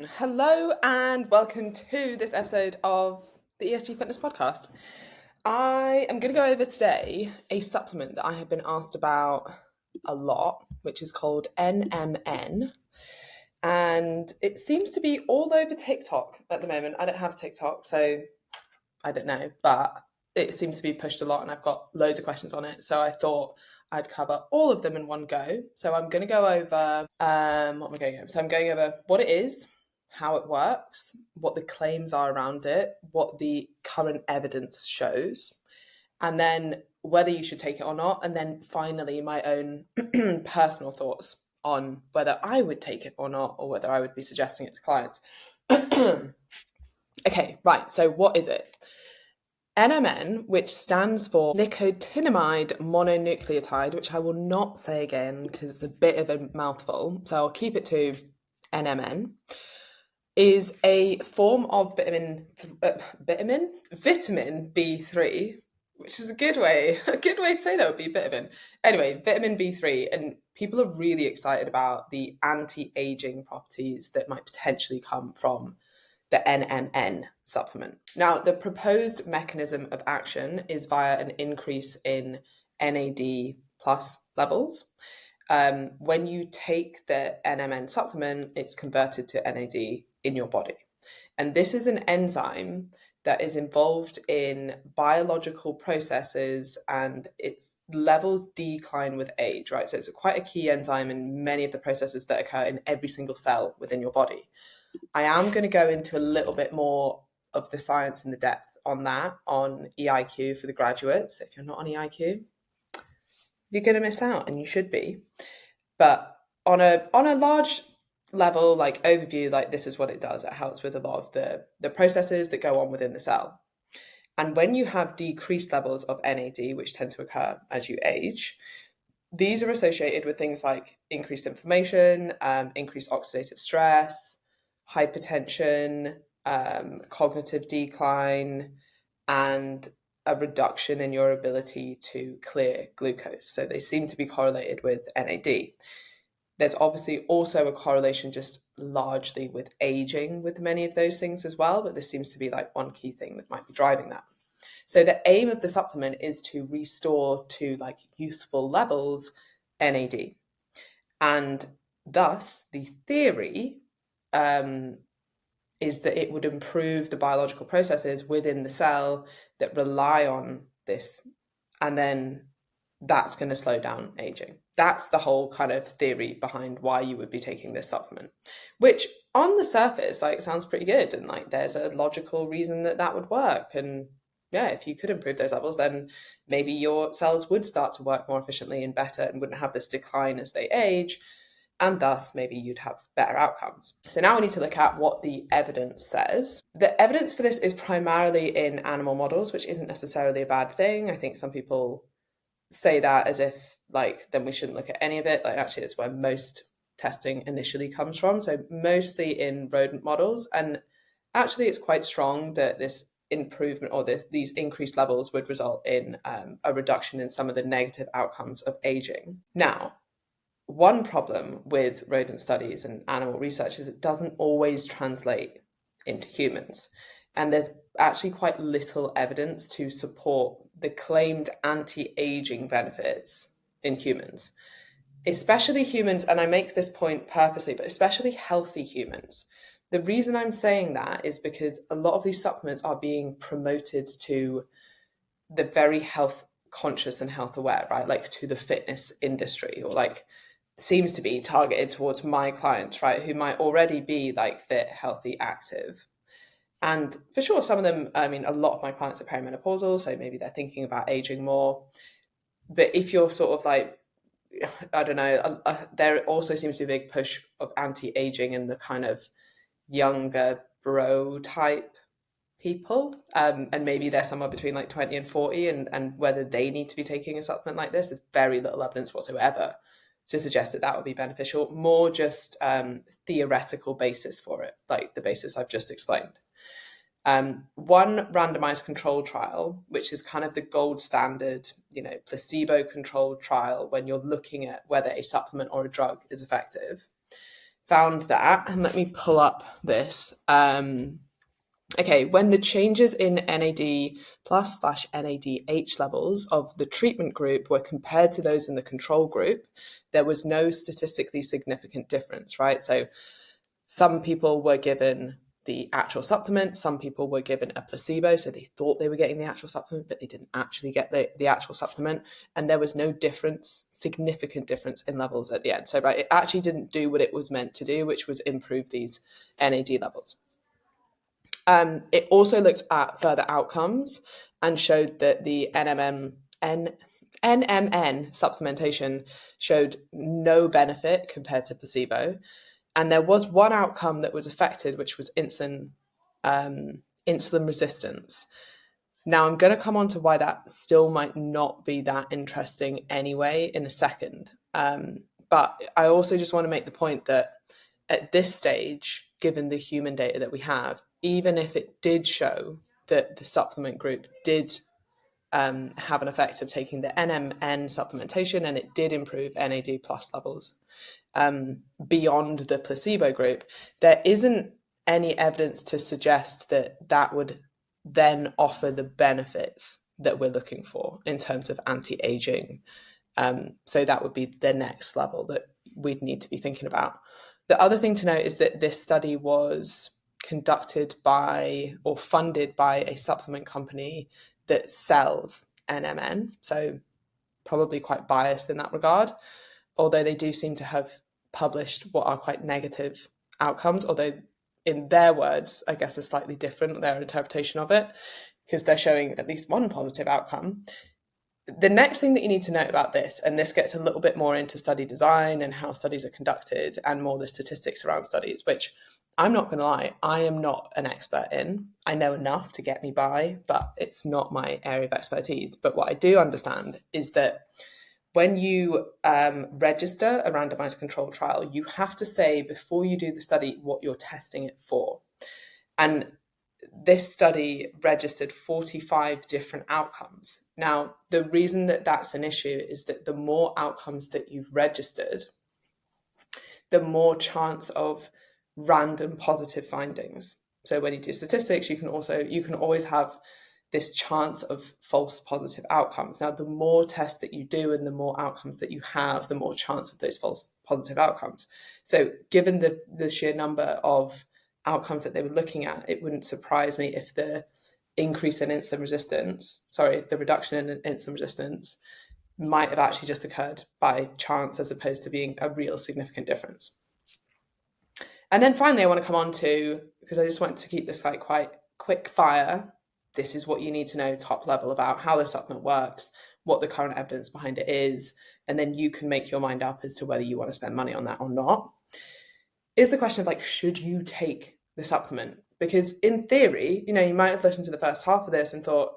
Hello and welcome to this episode of the ESG Fitness podcast. I am going to go over today a supplement that I have been asked about a lot, which is called NMN. And it seems to be all over TikTok at the moment. I don't have TikTok, so I don't know, but it seems to be pushed a lot and I've got loads of questions on it. So I thought I'd cover all of them in one go. So I'm going to go over, what am I going over? So I'm going over what it is, how it works, what the claims are around it, what the current evidence shows, and then whether you should take it or not. And then finally, my own personal thoughts on whether I would take it or not, or whether I would be suggesting it to clients. Okay, right. So what is it? NMN, which stands for nicotinamide mononucleotide, which I will not say again because it's a bit of a mouthful, so I'll keep it to NMN, is a form of vitamin B3, which is a good way to say that would be vitamin. Anyway, vitamin B3, and people are really excited about the anti-aging properties that might potentially come from the NMN supplement. Now, the proposed mechanism of action is via an increase in NAD plus levels. When you take the NMN supplement, it's converted to NAD in your body. And this is an enzyme that is involved in biological processes and its levels decline with age, right? So it's quite a key enzyme in many of the processes that occur in every single cell within your body. I am going to go into a little bit more of the science and the depth on that on EIQ for the graduates. If you're not on EIQ, you're going to miss out, and you should be. But on a large level, like overview, like this is what it does. It helps with a lot of the processes that go on within the cell. And when you have decreased levels of NAD, which tend to occur as you age, these are associated with things like increased inflammation, increased oxidative stress, hypertension, cognitive decline, and a reduction in your ability to clear glucose. So they seem to be correlated with NAD. There's obviously also a correlation just largely with aging with many of those things as well, but this seems to be like one key thing that might be driving that. So the aim of the supplement is to restore to like youthful levels NAD. And thus the theory is that it would improve the biological processes within the cell that rely on this. And then that's going to slow down aging. That's the whole kind of theory behind why you would be taking this supplement, which on the surface, like, sounds pretty good. And like, there's a logical reason that would work. And yeah, if you could improve those levels, then maybe your cells would start to work more efficiently and better and wouldn't have this decline as they age. And thus maybe you'd have better outcomes. So now we need to look at what the evidence says. The evidence for this is primarily in animal models, which isn't necessarily a bad thing. I think some people say that as if like then we shouldn't look at any of it. Like actually it's where most testing initially comes from. So mostly in rodent models. And actually it's quite strong that this improvement or these increased levels would result in a reduction in some of the negative outcomes of aging. Now, one problem with rodent studies and animal research is it doesn't always translate into humans. And there's actually quite little evidence to support the claimed anti-aging benefits in humans, especially humans, and I make this point purposely, but especially healthy humans. The reason I'm saying that is because a lot of these supplements are being promoted to the very health conscious and health aware, right? Like to the fitness industry, or like seems to be targeted towards my clients, right? Who might already be like fit, healthy, active. And for sure, some of them, I mean, a lot of my clients are perimenopausal, so maybe they're thinking about aging more. But if you're sort of like, I don't know, there also seems to be a big push of anti-aging in the kind of younger bro type people. And maybe they're somewhere between like 20 and 40, and whether they need to be taking a supplement like this, there's very little evidence whatsoever to suggest that would be beneficial, more just theoretical basis for it, like the basis I've just explained. One randomized control trial, which is kind of the gold standard, placebo-controlled trial when you're looking at whether a supplement or a drug is effective, found that, and let me pull up this. Okay, when the changes in NAD plus / NADH levels of the treatment group were compared to those in the control group, there was no statistically significant difference, right? So some people were given the actual supplement, some people were given a placebo, so they thought they were getting the actual supplement, but they didn't actually get the actual supplement, and there was no significant difference in levels at the end. So, right, it actually didn't do what it was meant to do, which was improve these NAD levels. It also looked at further outcomes and showed that the NMN supplementation showed no benefit compared to placebo. And there was one outcome that was affected, which was insulin resistance. Now, I'm going to come on to why that still might not be that interesting anyway in a second. But I also just want to make the point that at this stage, given the human data that we have, even if it did show that the supplement group did have an effect of taking the NMN supplementation and it did improve NAD plus levels beyond the placebo group, there isn't any evidence to suggest that that would then offer the benefits that we're looking for in terms of anti-aging. So that would be the next level that we'd need to be thinking about. The other thing to note is that this study was conducted by or funded by a supplement company that sells NMN, so probably quite biased in that regard, although they do seem to have published what are quite negative outcomes, although in their words, I guess, is slightly different, their interpretation of it, because they're showing at least one positive outcome. The next thing that you need to note about this, and this gets a little bit more into study design and how studies are conducted and more the statistics around studies, which I'm not going to lie, I am not an expert in. I know enough to get me by, but it's not my area of expertise. But what I do understand is that when you register a randomized control trial, you have to say before you do the study what you're testing it for. And this study registered 45 different outcomes. Now, the reason that that's an issue is that the more outcomes that you've registered, the more chance of random positive findings. So when you do statistics, you can always have this chance of false positive outcomes. Now, the more tests that you do and the more outcomes that you have, the more chance of those false positive outcomes. So given the sheer number of outcomes that they were looking at, it wouldn't surprise me if the increase in insulin resistance, the reduction in insulin resistance might have actually just occurred by chance as opposed to being a real significant difference. And then finally, I want to come on to, because I just want to keep this like quite quick fire, this is what you need to know top level about how the supplement works, what the current evidence behind it is, and then you can make your mind up as to whether you want to spend money on that or not, is the question of like, should you take the supplement? Because in theory, you might have listened to the first half of this and thought,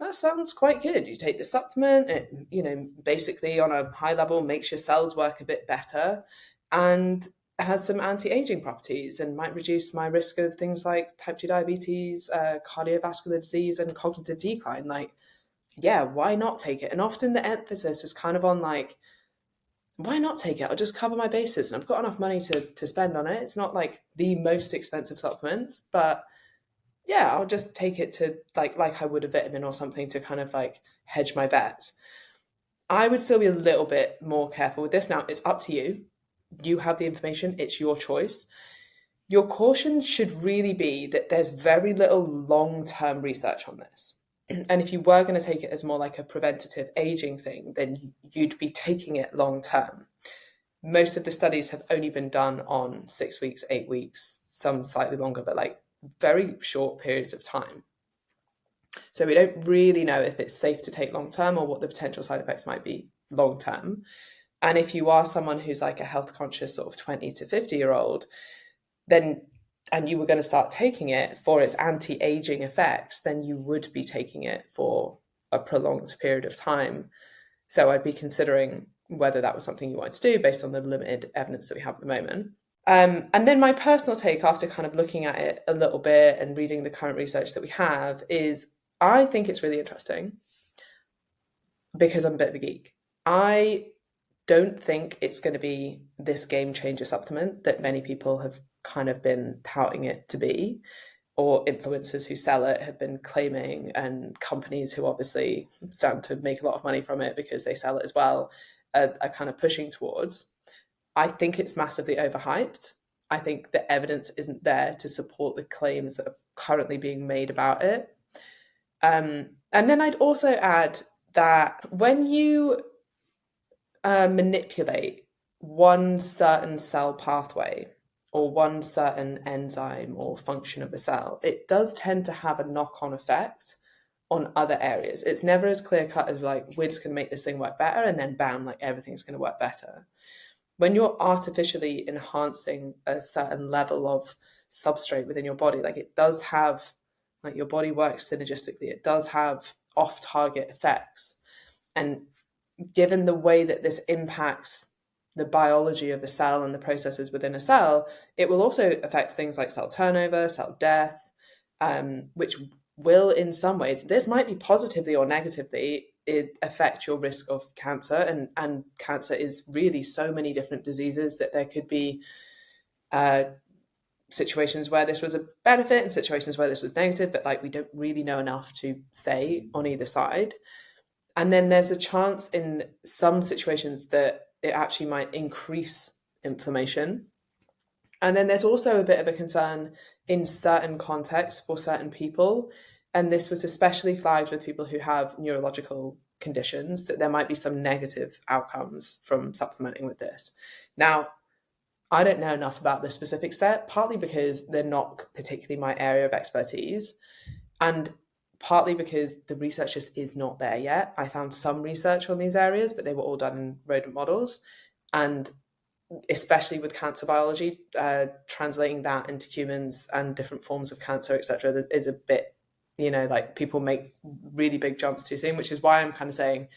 that sounds quite good. You take the supplement, it, basically on a high level makes your cells work a bit better and has some anti-aging properties and might reduce my risk of things like type 2 diabetes, cardiovascular disease, and cognitive decline. Like, yeah, why not take it? And often the emphasis is kind of on like, why not take it? I'll just cover my bases and I've got enough money to spend on it. It's not like the most expensive supplements, but yeah, I'll just take it to like I would a vitamin or something to kind of like hedge my bets. I would still be a little bit more careful with this. Now, it's up to you. You have the information. It's your choice. Your caution should really be that there's very little long-term research on this. And if you were going to take it as more like a preventative aging thing, then you'd be taking it long-term. Most of the studies have only been done on 6 weeks, 8 weeks, some slightly longer, but like very short periods of time. So we don't really know if it's safe to take long-term or what the potential side effects might be long-term. And if you are someone who's like a health conscious sort of 20 to 50-year-old, then, and you were going to start taking it for its anti-aging effects, then you would be taking it for a prolonged period of time. So I'd be considering whether that was something you wanted to do based on the limited evidence that we have at the moment. And then my personal take after kind of looking at it a little bit and reading the current research that we have is I think it's really interesting because I'm a bit of a geek. I don't think it's going to be this game changer supplement that many people have kind of been touting it to be, or influencers who sell it have been claiming, and companies who obviously stand to make a lot of money from it because they sell it as well are kind of pushing towards. I think it's massively overhyped. I think the evidence isn't there to support the claims that are currently being made about it. And then I'd also add that when you manipulate one certain cell pathway or one certain enzyme or function of a cell, it does tend to have a knock-on effect on other areas. It's never as clear cut as like, we're just going to make this thing work better and then bam, like everything's going to work better. When you're artificially enhancing a certain level of substrate within your body, like it does have, like your body works synergistically, it does have off-target effects. And given the way that this impacts the biology of a cell and the processes within a cell, it will also affect things like cell turnover, cell death, which will in some ways, this might be positively or negatively, it affect your risk of cancer. And cancer is really so many different diseases that there could be situations where this was a benefit and situations where this was negative, but like we don't really know enough to say on either side. And then there's a chance in some situations that it actually might increase inflammation. And then there's also a bit of a concern in certain contexts for certain people. And this was especially flagged with people who have neurological conditions, that there might be some negative outcomes from supplementing with this. Now, I don't know enough about the specifics there, partly because they're not particularly my area of expertise, and partly because the research just is not there yet. I found some research on these areas, but they were all done in rodent models. And especially with cancer biology, translating that into humans and different forms of cancer, etc., is a bit, like people make really big jumps too soon, which is why I'm kind of saying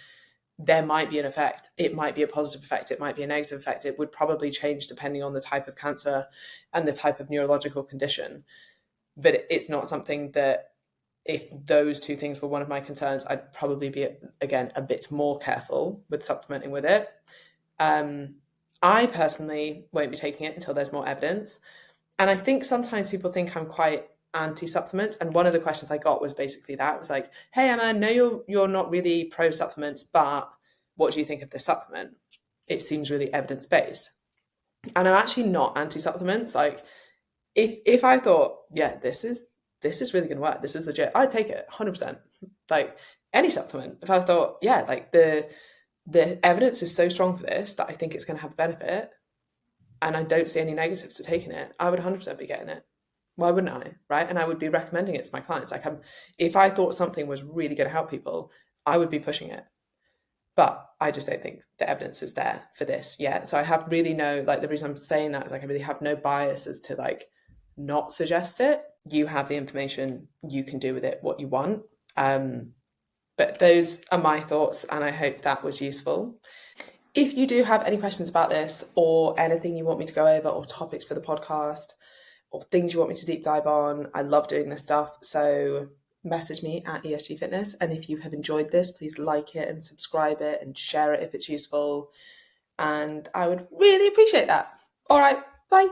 there might be an effect. It might be a positive effect. It might be a negative effect. It would probably change depending on the type of cancer and the type of neurological condition. But it's not something that, if those two things were one of my concerns, I'd probably be, again, a bit more careful with supplementing with it. I personally won't be taking it until there's more evidence. And I think sometimes people think I'm quite anti-supplements. And one of the questions I got was basically that. It was like, hey, Emma, no, you're not really pro-supplements, but what do you think of this supplement? It seems really evidence-based. And I'm actually not anti-supplements. Like, if I thought, yeah, this is really going to work, this is legit, I'd take it 100%. Like any supplement, if I thought, yeah, like the evidence is so strong for this that I think it's going to have a benefit and I don't see any negatives to taking it, I would 100% be getting it. Why wouldn't I? Right? And I would be recommending it to my clients. Like, if I thought something was really going to help people, I would be pushing it. But I just don't think the evidence is there for this yet. So I have really the reason I'm saying that is like I really have no bias as to like not suggest it. You have the information, you can do with it what you want. But those are my thoughts, and I hope that was useful. If you do have any questions about this, or anything you want me to go over, or topics for the podcast, or things you want me to deep dive on, I love doing this stuff. So message me at ESG Fitness. And if you have enjoyed this, please like it and subscribe it and share it if it's useful. And I would really appreciate that. All right, bye.